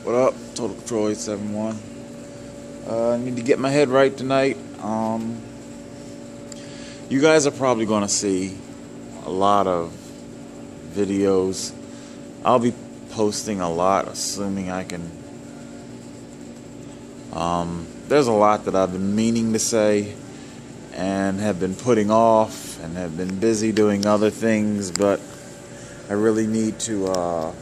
What up? Total Control 871. I need to get my head right tonight. You guys are probably going to see a lot of videos. I'll be posting a lot, assuming I can. There's a lot that I've been meaning to say and have been putting off and have been busy doing other things, but I really need to,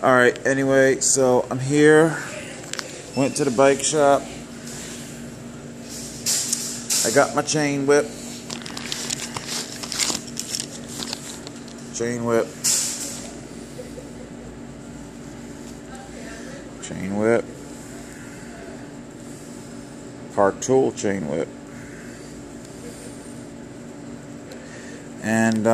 Alright, anyway, so I'm here. Went to the bike shop. I got my chain whip. Chain whip. Chain whip. Park tool chain whip. And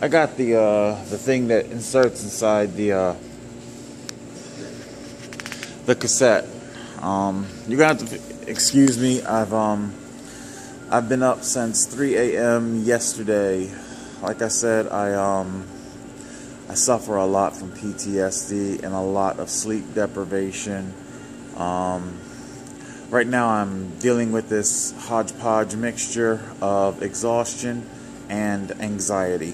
I got the thing that inserts inside the cassette. You're gonna have to excuse me. I've been up since 3 a.m. yesterday. Like I said, I suffer a lot from PTSD and a lot of sleep deprivation. Right now I'm dealing with this hodgepodge mixture of exhaustion and anxiety.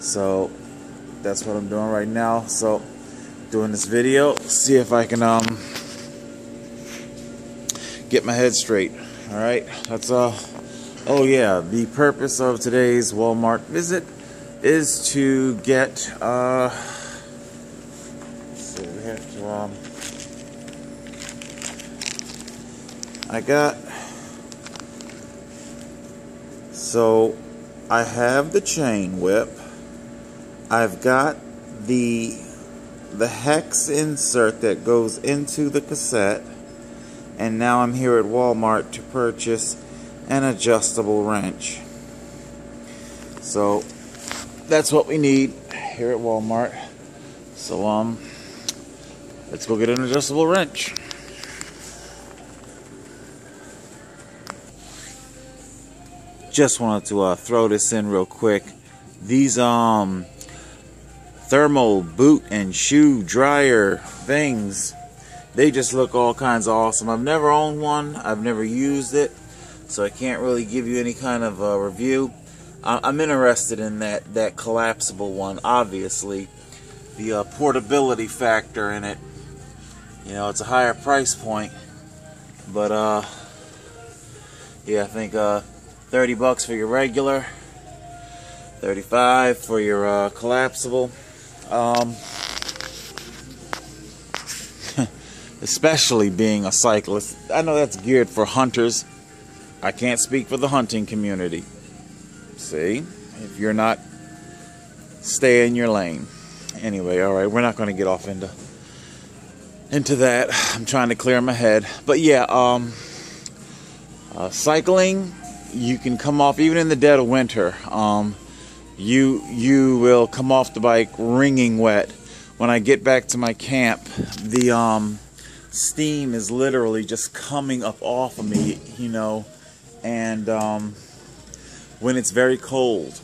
So that's what I'm doing right now. So doing this video, see if I can get my head straight. All right, that's oh yeah, the purpose of today's Walmart visit is to get let's see, we have to so I have the chain whip. I've got the hex insert that goes into the cassette, and now I'm here at Walmart to purchase an adjustable wrench. So that's what we need here at Walmart. So let's go get an adjustable wrench. Just wanted to throw this in real quick. These thermal boot and shoe dryer things, they just look all kinds of awesome. I've never owned one. I've never used it, so I can't really give you any kind of review. I'm interested in that collapsible one. Obviously, the portability factor in it. You know, it's a higher price point, but yeah, I think 30 bucks for your regular, 35 for your collapsible. Especially being a cyclist, I know that's geared for hunters. I can't speak for the hunting community. See, if you're not, stay in your lane. Anyway, all right, we're not going to get off into that. I'm trying to clear my head, but yeah, cycling, you can come off even in the dead of winter. You will come off the bike wringing wet. When I get back to my camp, the steam is literally just coming up off of me, you know, and when it's very cold,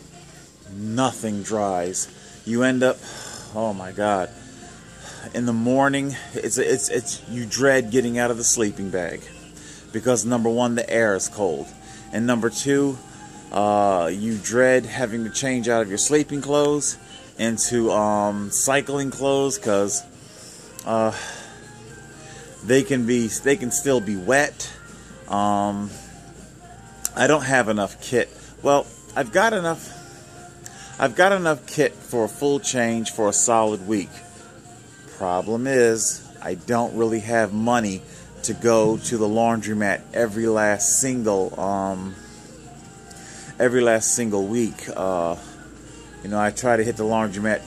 nothing dries. You end up, oh my God, in the morning, it's you dread getting out of the sleeping bag, because number one, the air is cold, and number two, you dread having to change out of your sleeping clothes into cycling clothes, because they can still be wet. I don't have enough kit. Well, I've got enough kit for a full change for a solid week. Problem is, I don't really have money to go to the laundromat every last single week. You know, I try to hit the laundromat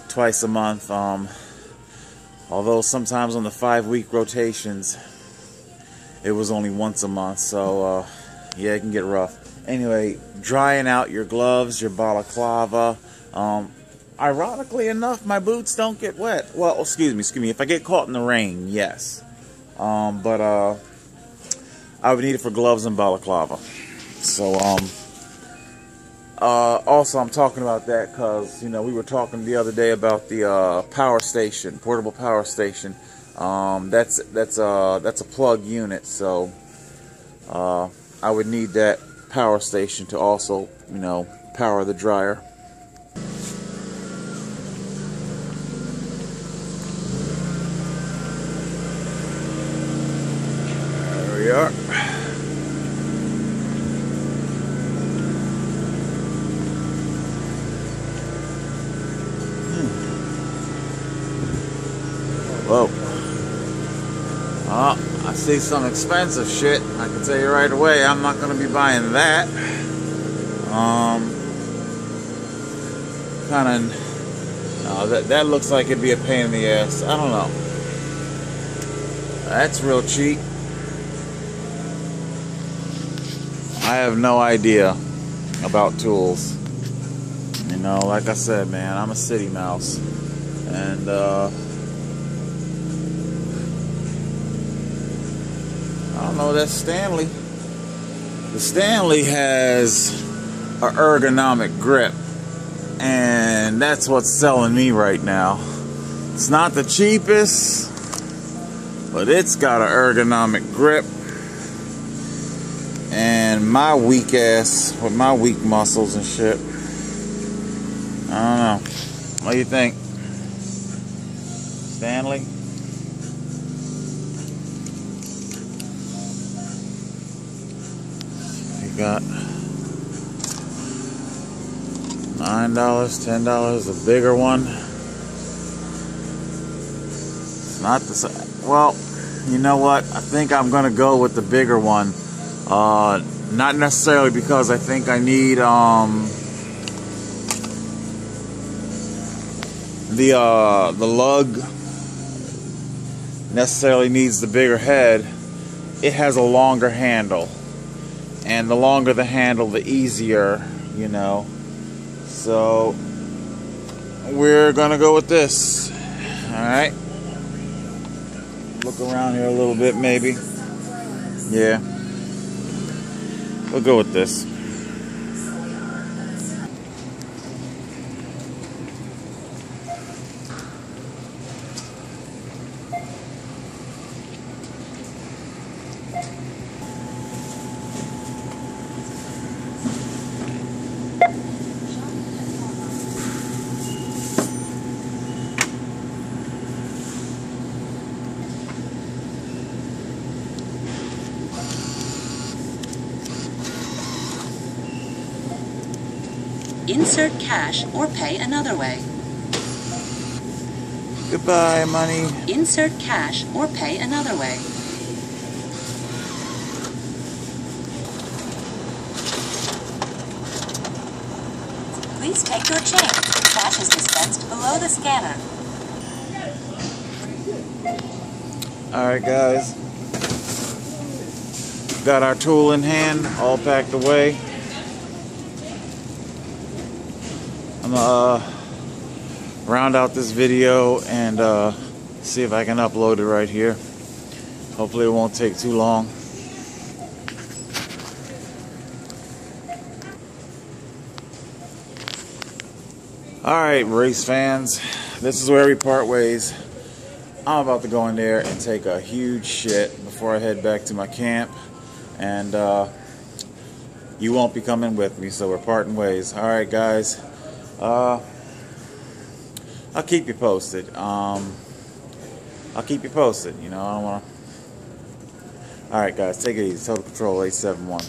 twice a month. Although sometimes on the 5-week rotations, it was only once a month. So yeah, it can get rough. Anyway, drying out your gloves, your balaclava. Ironically enough, my boots don't get wet. Well, excuse me. If I get caught in the rain, yes. But I would need it for gloves and balaclava. So also I'm talking about that because, you know, we were talking the other day about the power station, portable power station. That's a plug unit, so I would need that power station to also, you know, power the dryer. There we are. Whoa. Oh, I see some expensive shit. I can tell you right away, I'm not going to be buying that. That looks like it'd be a pain in the ass. I don't know. That's real cheap. I have no idea about tools. You know, like I said, man, I'm a city mouse. And, I don't know, that's Stanley. The Stanley has an ergonomic grip. And that's what's selling me right now. It's not the cheapest, but it's got an ergonomic grip. And my weak ass, with my weak muscles and shit, I don't know. What do you think? Stanley? You got $9, $10, a bigger one. It's not the same. Well, you know what? I think I'm gonna go with the bigger one. Not necessarily because I think I need the lug necessarily needs the bigger head. It has a longer handle, and the longer the handle, the easier, you know. So we're gonna go with this. Alright. Look around here a little bit, maybe. Yeah. We'll go with this. Insert cash or pay another way. Goodbye, money. Insert cash or pay another way. Please take your change. Cash is dispensed below the scanner. Alright, guys. Got our tool in hand, all packed away. I'm gonna round out this video and see if I can upload it right here. Hopefully it won't take too long. Alright, race fans, this is where we part ways. I'm about to go in there and take a huge shit before I head back to my camp, and you won't be coming with me, so we're parting ways. Alright, guys. I'll keep you posted. I'll keep you posted. You know, I don't want to. All right, guys, take it easy. Total Control 871.